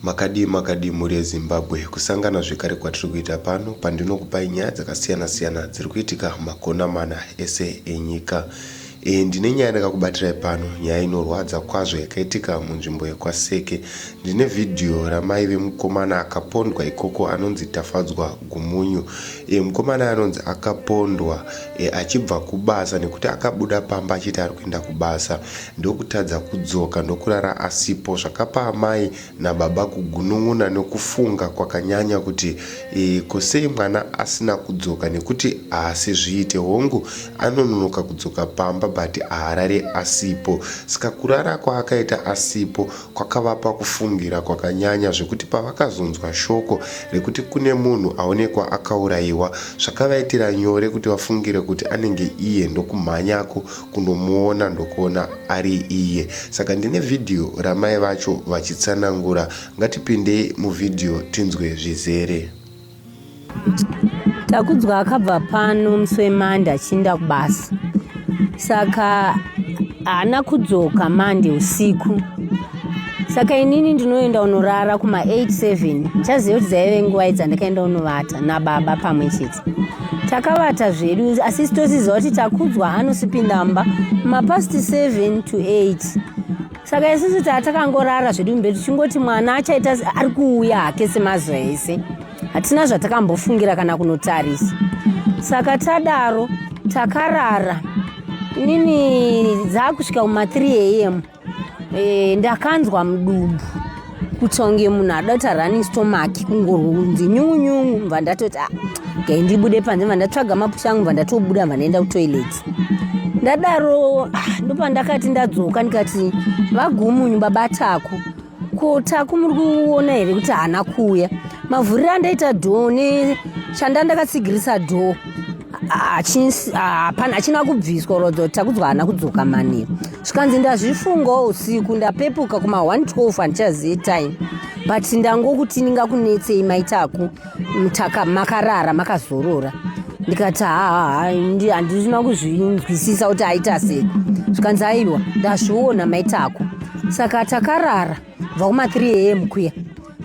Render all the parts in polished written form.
Makadi muri yeZimbabwe kusangana zvekare kwatiri kuita pano pandinokupai nyaya dzakasiyana-siyana dziri kuitika makona mana ese enyika. Ndine nyaya ndakakubatirai pano, nyaya inorwadza kwazvo yakaitika munzvimbo yekwaseke. Ndine vhidhiyo ramai vemukomana akapondwa ikoko anonzi Tafadzwa Gumunyu. Mukomana anonzi akapondwa achibva kubasa nekuti akabuda pamba achiti ari kuenda kubasa, ndokutadza kudzoka ndokurara asipo, zvakapa amai nababa kugunun'una nekufunga kwakanyanya kuti kosei mwana asina kudzoka, nekuti haasi zviite hongu anononoka kudzoka pamba but haarare asipo. Saka kurara kwaakaita asipo kwakavapa kufungira kwakanyanya zvekuti pavakazonzwa shoko rekuti kune munhu aonekwa akaurayiwa, zvakavaitira nyore kuti vafungire kuti anenge iye, ndokumhanyako kundomuona ndokuona ari iye. Saka ndine vhidhiyo ramai vacho vachitsanangura. Ngatipindei muvhidhiyo tinzwe zvizere. Takudzwa akabva pano musi weMande achienda kubasa, saka haana kudzoka Mande usiku. Saka inini ndinoenda unorara kuma8-7. Ndichaziva kuti dzaive nguva dzandakaenda unovata nababa pamwe chete. Takavata zvedu asi tosiziva kuti Takudzwa anosipinda mba ma7 to 8. Saka isusu takangorara zvedu mumbedo tichingoti mwana achaita ari kuuya hake semazuva ese. Hatina zvatakambofungira kana kunotarisa. Saka tadaro takarara. Inini dzakusvika kuma3 AM ndakanzwa mudumbu kutonge munhu adati running stomach, kungorunzi nyungu. Mva ndatoti ngai ndibude panze, mva ndatsvaga mapusha angu, mva ndatobuda, mva ndaenda kutoilet. Ndadaro ndopandakati ndadzoka ndikati vaGumunyu baba Taku, ko Taku muri kuona here kuti haana kuuya? Mavhuriro andaita dhoo nechandandakatsigirisa dhoo hachina kubviswa rodzo Takudzwa haana kudzoka manero. Zvikanzi ndazvifungawo usiku, ndapepuka kuma1:12 handichazivi time, but ndangokuti ningakunetsei maitaku makarara makazorora. Ndikati handisina kuzvinzwisisa kuti aita sei. Zvikanzi aiwa ndazviona maitaku. Saka takarara bva kuma3 AM kuya,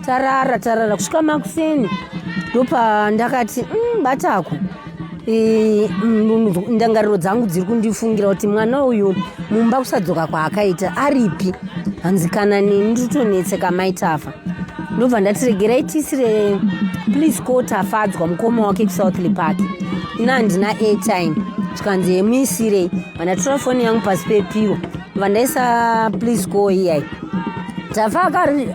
tarara kusvika makuseni. Ndopa ndakati Bataku, ndangariro dzangu dziri kundifungira kuti mwana uyu mumba kusadzoka kwaakaita aripi. Hanzi kana nini nditonetseka maitafa. Ndobva ndatiregerai tisire please call Tafadzwa mukoma wake kuSouthly Park. Handina airtime. Zvikanzi emuisirei. Vandatora foni yangu pasi pepiro, vandaisa please call iyai. Tafa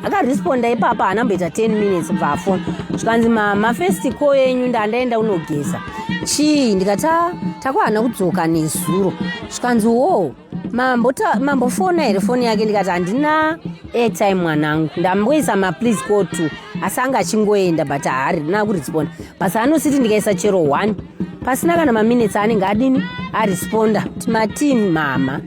akaresponda ipapa, haanamboita 10 minutes kubva afona. Zvikanzi mafirst call yenyu ndandaenda unogeza. Chii? Ndikati Taku haana kudzoka nezuro. Zvikanzi mambofona here foni yake? Ndikati handina airtime mwanangu, ndamboisa please call 2 asi anga achingoenda but haarina kuresponda. Basi anositi ndikaisa chero 1 pasina kana maminutes anenge adini aresponda kuti matini mama.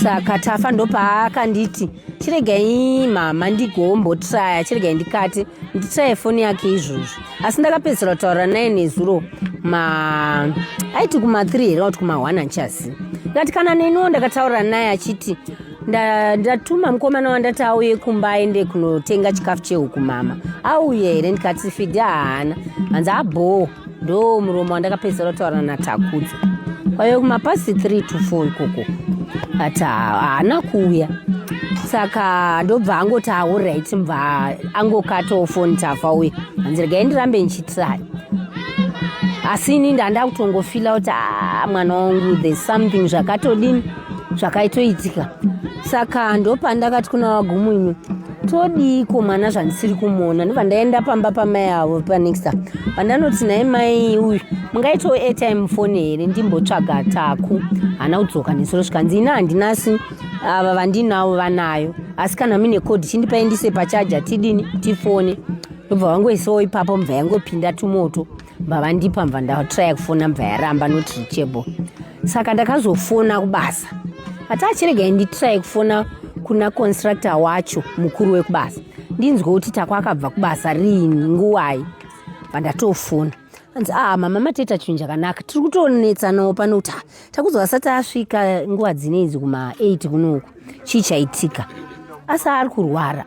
Saka Tafa ndopaakanditi chiregai mama ndigombotraya, chiregai ndikati nditraye foni yake izvozvo. Asi ndakapedzisira kutaura naye nezuro aiti kuma3 here kuti kuma1 handichazivi. Ndikati kana neniwo ndakataura naye achiti ndatuma mukomana wandati auye kumba aende kunotenga chikafu chehuku mama, auye here? Ndikati fidhi haana. Hanzi abho ndo muromo wandakapedzisira kutaura naTakudzwa. Kwayo kuma3 to 4 ikoko ati haana kuuya. Saka ndobva angoti alright, mva angokatawo foni Tafa uye. Hanzi regai ndirambe ndichitraya. Asi ini ndanda kutongofila kuti mwana wangu there's something zvakaitoitika. Saka ndopandakati kuna vaGumunyu, todiko mwana zvandisiri kumuona. Ndobva ndaenda pamba pamai avo panexta, pandanoti naye mai uyu mungaitawo airtime foni here ndimbotsvaga Taku haana kudzoka nesoro. Zvikanzi ina handinasi, ava vandinavo vanayo, asi kana mine code chindipai ndise pachaja tidini tifone. Ndobva vangoisawo ipapo, mva yangopinda tumoto, mva vandipa, mva ndatraya kufona, mva yaramba not reachable. Saka ndakazofona kubasa, ati achiregai nditraye kufona kuna constructor wacho mukuru wekubasa, ndinzwe kuti Taku akabva kubasa rini nguwai. Vandatofona, hanzi mama mateta chinhu chakanaka, tiri kutonetsanawo pano kuti Takudzwa asati asvika nguva dzinedzi kuma8 kunoku chii chaitika. asi ari kurwara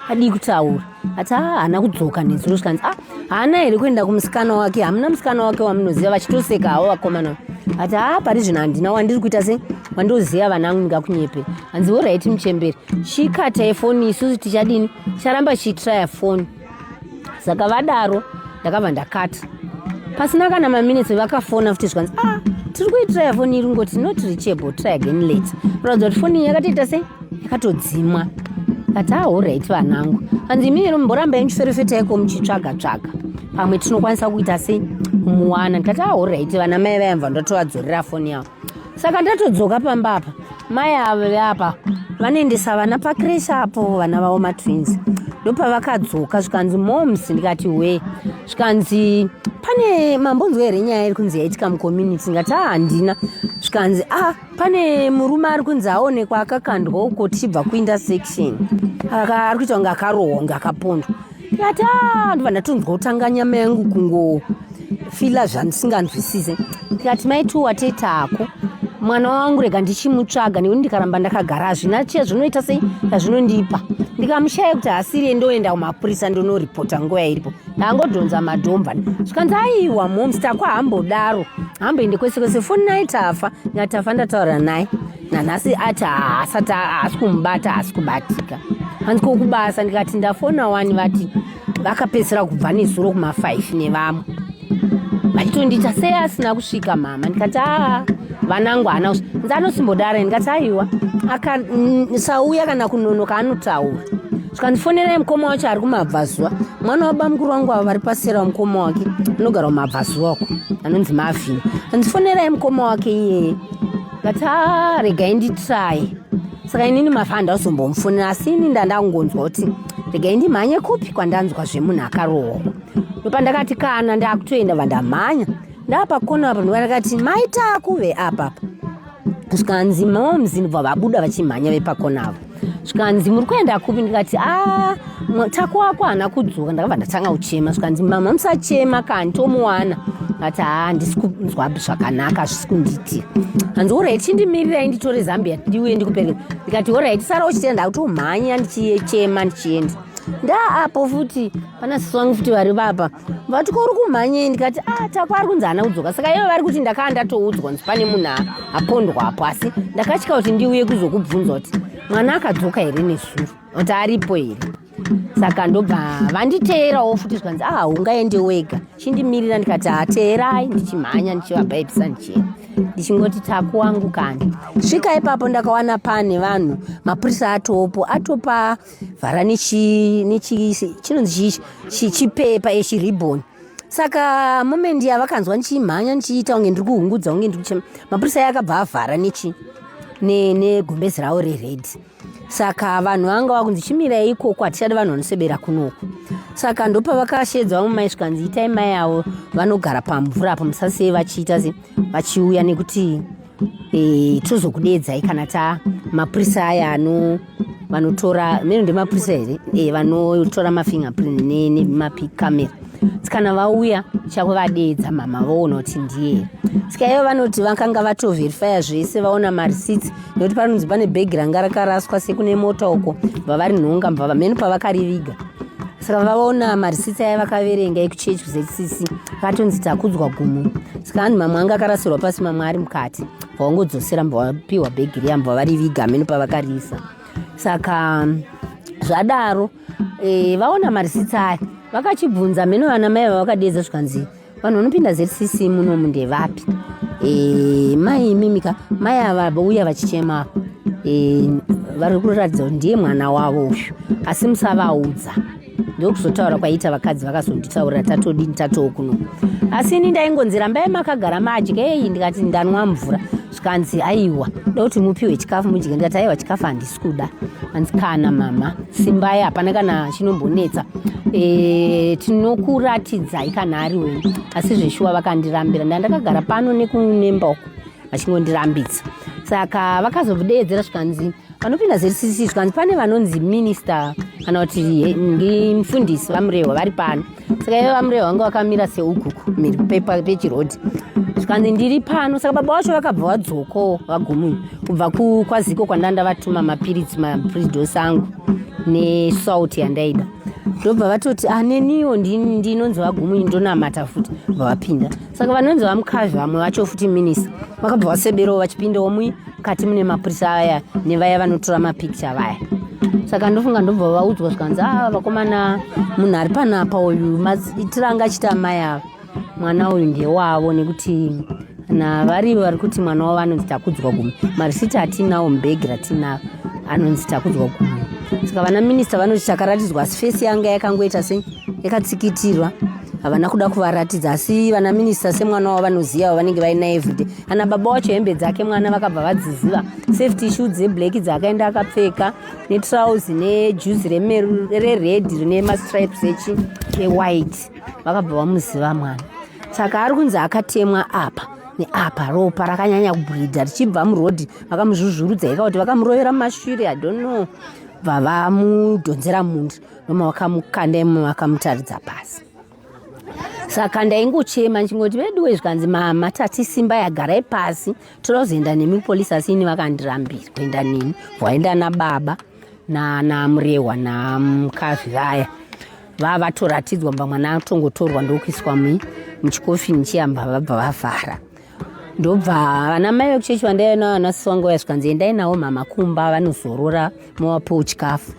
adi kutaura ati haana kudzoka nezuro zvikanzi haana here kuenda kumusikana wake, hamuna musikana wake wamunoziva, vachitoseka havo vakomana ati pari zvino handina wandiri kuita se wandoziva vanangu ndingakunyepe. Hanzi oraiti muchemberi, chikatai foni isusu tichadini, ticharamba chiitiraya foni. Saka vadaro ndakabva ndakata pasina kana maminitsi vakafona futi zvikanzi tiri kuitiraya foni iri ngoti not reachable, try again later. Kuratidza kuti foni yakatoita sei, yakatodzimwa. Kati alright vanangu, hanzi imiri mumboramba muchiferefetaiko muchitsvaga pamwe tinokwanisa kuita sei kumuwana. Ndikati alright vana mai vayamva ndotovadzorera foni yavo. Saka ndatodzoka pamba apa, mai avo apa vanoendesa vana pakreshi apo, vana vavo matwins. Ndopavakadzoka zvikanzi moms, ndikati we, zvikanzi pane mambonzwa here nyaya iri kunzi yaitika mucommunity. Ndikati handina. Zvikanzi pane murume ari kunzi aonekwa akakandwa uko tichibva kuintersection, ari kuita kunge akarohwa kunge akapondwa. Ndikati ndobva ndatonzwa kutanga nyama yangu kungofila zvandisinganzwisise. Ndikati maiti watetako mwana wangu rega ndichimutsvaga, nekuti ndikaramba ndakagara hazvina chezvinoita sei yazvinondipa. Ndikamushaya kuti hasiri ndoenda kumapurisa ndonoripota nguva iripo, ndangodhonza madhomba. Zvikanzi aiwa moms, takwahambodaro, hamboende kwese kwese, foni naye tafa. Ndikatafa ndataura naye nanhasi ati asati asi kumubata, asi kubatika. Hanzi kokubasa. Ndikati ndafona wani vati vakapedzisira kubva nezuro kuma5 nevamwe vachitondita sei asina kusvika mama. Ndikati vanangu hana nzanosimbodara. Ndikati aiwa akasauya kana kunonoka anotaura. Zvikandifonerai mukoma wacho ari kumabvazuva, mwana waba mukuru wangu ava vari pasera mukoma wake anogara kumabvazuva uko anonzi Mavhini. Andifonerai mukoma wake iyeye. Ndikati regai nditrai. Saka inini mafanda usombomufonera, asi ini ndandangonzwa kuti regai ndimhanye kupi kwandanzwa zvemunhu akarohwa. Ndopandakati kana ndakutoenda vandamhanya ndapakona apa, ndakati maita kuve apa. Zvikanzi moms, ndibva vabuda vachimhanya vepakona avo. Zvikanzi muri kuenda kupi? Ndikati tako wako haana kudzoka. Ndakabva ndatanga kuchema. Zvikanzi mama musachema kani tomuwana. Ndikati handisi kunzwa zvakanaka, zvisi kundiitira. Hanzi oright chindimirirai nditore Zambia ndiuye ndikupereka. Ndikati oright sara uchitenda kutomhanya ndichichema ndichienda. Ndaapo futi pana sisi wangu futi vari vapa vati kuri kumhanyei. Ndikati tako ari kunzi haana kudzoka. Saka ivo vari kuti ndakanga ndatoudzwa kuti pane munhu apondwa apo, asi ndakatya kuti ndiuye kuzokubvunza kuti mwana akadzoka here nezuro, kuti aripo here. Saka ndobva vanditeerawo futi zvikanzi ungaende wega. Chindimirira. Ndikati teerai, ndichimhanya ndichivabhaibhisa ndichienda, ndichingoti tako wangu kani. Svika ipapo ndakawana pane vanhu mapurisa atopo, atopa vhara chinonzi chipepa yechiribhoni. Saka moment yavakanzwa ndichimhanya ndichiita kunge ndiri kuhungudza kunge ndiri kuchema, mapurisa yakabva avhara negombezi ravo reredhi. Saka vanhu vanga vakunzi chimirai ikoko, hatichada vanhu vanosebera kunoku. Saka ndopavakashedza vamwe mai zvikanzi itai mai avo vanogara pamvura apo, musasei vachiita se vachiuya, nekuti tozokudedzai kana mapurisa aya vanotora meno ndemapurisa here vanotora mafingerprint nemapikamera. Kana vauya chakuvadedza mama voona kuti ndiye. Saka ivo vanoti vakanga vatoverifya zvese, vaona marisiti, nekuti panonzi pane bhegi ranga rakaraswa sekune mota uko vavari nhonga mbava meno pavakariviga. Saka vaona marisiti aya vakaverenga ekuchechi kuZCC, akatonzi takudzwa gumo. Saka hanzi mamwe anga akarasirwa pasi, mamwe ari mukati, vaongodzosera mbavapiwa bhegi riya mbavariviga meno pavakariisa. Saka zvadaro vaona marisiti aya vakachibvunza meno vana mai vavakadedza zvikanzi vanhu vanopinda ZCC munomu ndevapi. Mai mimika, mai ava vauya vachichema vari kuratidza kuti ndiye mwana wavo uyu, asi musavaudza. Ndokuzotaura kwaita vakadzi vakazonditaurira tatodini tatokuno. Asi ini ndaingonzi rambai makagara madya. Ndikati ndanwa mvura. Zvikanzi aiwa ndokuti mupiwe chikafu mudye. Ndikati aiwa chikafu handisi kuda. Hanzi kana mama, simbai, hapana kana chinombonetsa. Tinokuratidzai kana ari wenyu. Asi zveshuwa vakandirambira. Ndakagara pano nekunemba uko vachingondirambidza. Saka vakazobudedzera zvikanzi vanopinda ZCC, zvikanzi pane vanonzi minista kana kuti mufundisi vamurehwa vari pano. Saka ivo vamurehwa vanga vakamira seukuku miri pechirodhi. zvikanzi ndiri pano. Saka baba vacho vakabva vadzoko vaGumuyu kubva kwaZiko kwandanda vatuma mapiritsi angu nesauti yandaida. Ndobva vatoti neniwo ndinonzi vaGumuyu ndonamata futi vapinda. Saka vanonzi vaMukazvi vamwe vacho futi minista vakabva vaseberawo vachipindawo mukati mune mapurisa aya nevaya vanotora mapikicha vaya. Saka ndofunga ndobva vaudzwa zvikanzi vakomana munhu ari panapa uyu itiranga achita mai ava mwana uyu ndewavo, nekuti navarivo vari kuti mwana wavo anonzi Takudzwa Gumi, marisiti atinawo mubhegi ratinavo anonzi Takudzwa Gumi. Saka vana minista vanoti takaratidzwa asi fesi yanga yakangoita sei yakatsikitirwa, havana kuda kuvaratidza. Asi vana minista semwana wavo vanoziva vanenge vaina everyday. Ana baba wacho hembe dzake mwana vakabva vadziziva, safety shoes dzeblack dzaakaenda akapfeka netrauzi nejuzi rered rine mastripes ewhite, vakabva vamuziva mwana. Saka ari kunzi akatemwa apa neapa, ropa rakanyanya kubhridha richibva murodhi, vakamuzvuzvurudza ika kuti vakamurovera mumashure, I don't know, bva vamudhonzera mundi noma vakamukanda imo vakamutaridza pasi. Saka ndaingochema ndichingoti veduwe zvikanzi mama tati Simba yagarai pasi toda kuzoenda nemi polisi, asi ini vakandirambira kuenda neni. Vaenda nababa namurehwa namukazvi vaya vatoratidzwa mba mwana atongotorwa ndokuiswa muchikofini chiyamba vabva vavhara. Ndobva vana mai vekuchechi vandainawo vanasisi vangu zvikanzi endai nawo mama kumba vanozorora movapewo chikafu.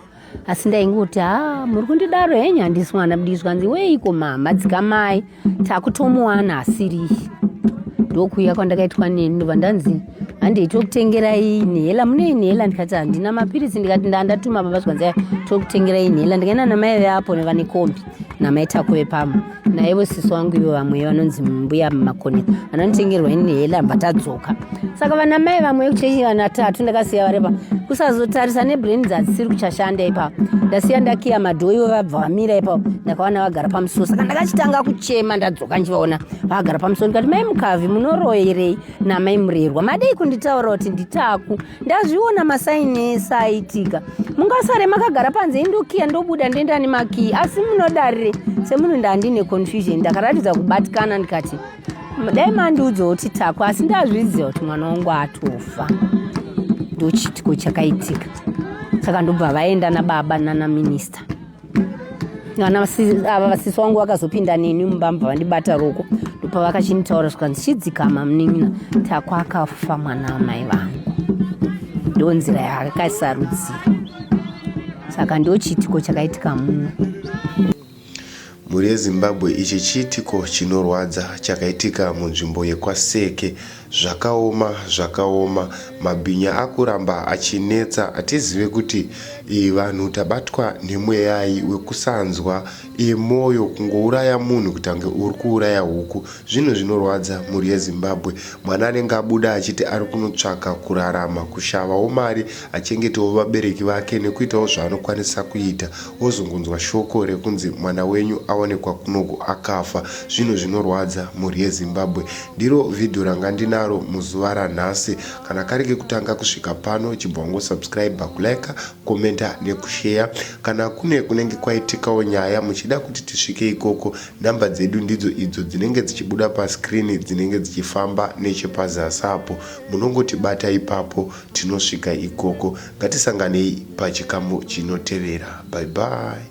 Asi ndaingoti muri kundidaro henyu handisi mwana budi. Zvikanzi weiko mama dzikamai takutomuwana asiri. Ndokuuya kwandakaitwa neni ndobva ndanzi handei tokutengerai nhela. Mune nhela? Ndikati handina mapiritsi. Ndikati ndatuma baba zvikanzi tokutengerai nhela. Ndikaenda namai veapo nevane kombi namai Takove pamwe naivo sisi vangu ivo vamwe vanonzi mbuya makoneta vanonditengerwa nhela mbva tadzoka. Saka vana mai vamwe vekuchechi vanatatu ndakasiya varepa kusazotarisa nebrain dzasiri kuchashanda ipapo. Ndasiya ndakiya madhoo ivo vabva vamira ipapo, ndakaona vagara pamusoro. Saka ndakachitanga kuchema ndadzoka nchivaona vagara pamusoro. Ndikati mai Mukavhi munoroerei namai Murerwa, madei kunditaura kuti nditaku ndazviona masaini ese aitika. Mungasare makagara panze indokiya ndobuda ndoenda nemakii, asi munodarire semunhu ndandine confusion. Ndakaratidza kubatikana ndikati dai mandiudzawo kuti taku, asi ndazviziva kuti mwana wangu atofa. Ndochitiko chakaitika. Saka ndobva vaenda nababa nanaminista. Ava vasisi wangu vakazopinda neni mumba mbva vandibata roko, ndopa vakachinitaura zvikanzi chidzikama munin'ina Taku akafa mwana wamai vangu. Ndonzira yakasarudzira. Saka ndochitiko chakaitika muno. Mhuri yeZimbabwe, ichi chiitiko chinorwadza chakaitika munzvimbo yekwaseke. Zvakaoma, mabhinya akuramba achinetsa. Atizive kuti vanhu tabatwa nemweyai wekusanzwa mwoyo, kungouraya munhu kutange uri kuuraya huku. Zvinhu zvinorwadza mhuri yeZimbabwe. Mwana anenge abuda achiti ari kunotsvaka kurarama, kushavawo mari, achengetawo vabereki vake nekuitawo zvaanokwanisa kuita, ozongonzwa shoko rekunzi mwana wenyu aonekwa kunoku akafa. Zvinhu zvinorwadza mhuri yeZimbabwe. Ndiro vhidhiyo ranga ndinaro muzuva ranhasi. Kana kareke kutanga kusvika pano, chibva wangosubscribe, kulike, komenta nekushare. Kana kune kunenge kwaitikawo nyaya muchida kuti tisvike ikoko, namba dzedu ndidzo idzo dzinenge dzichibuda paskrini, dzinenge dzichifamba nechepazasi apo. Munongotibata ipapo, tinosvika ikoko. Ngatisanganei pachikamu chinotevera. Bye bye.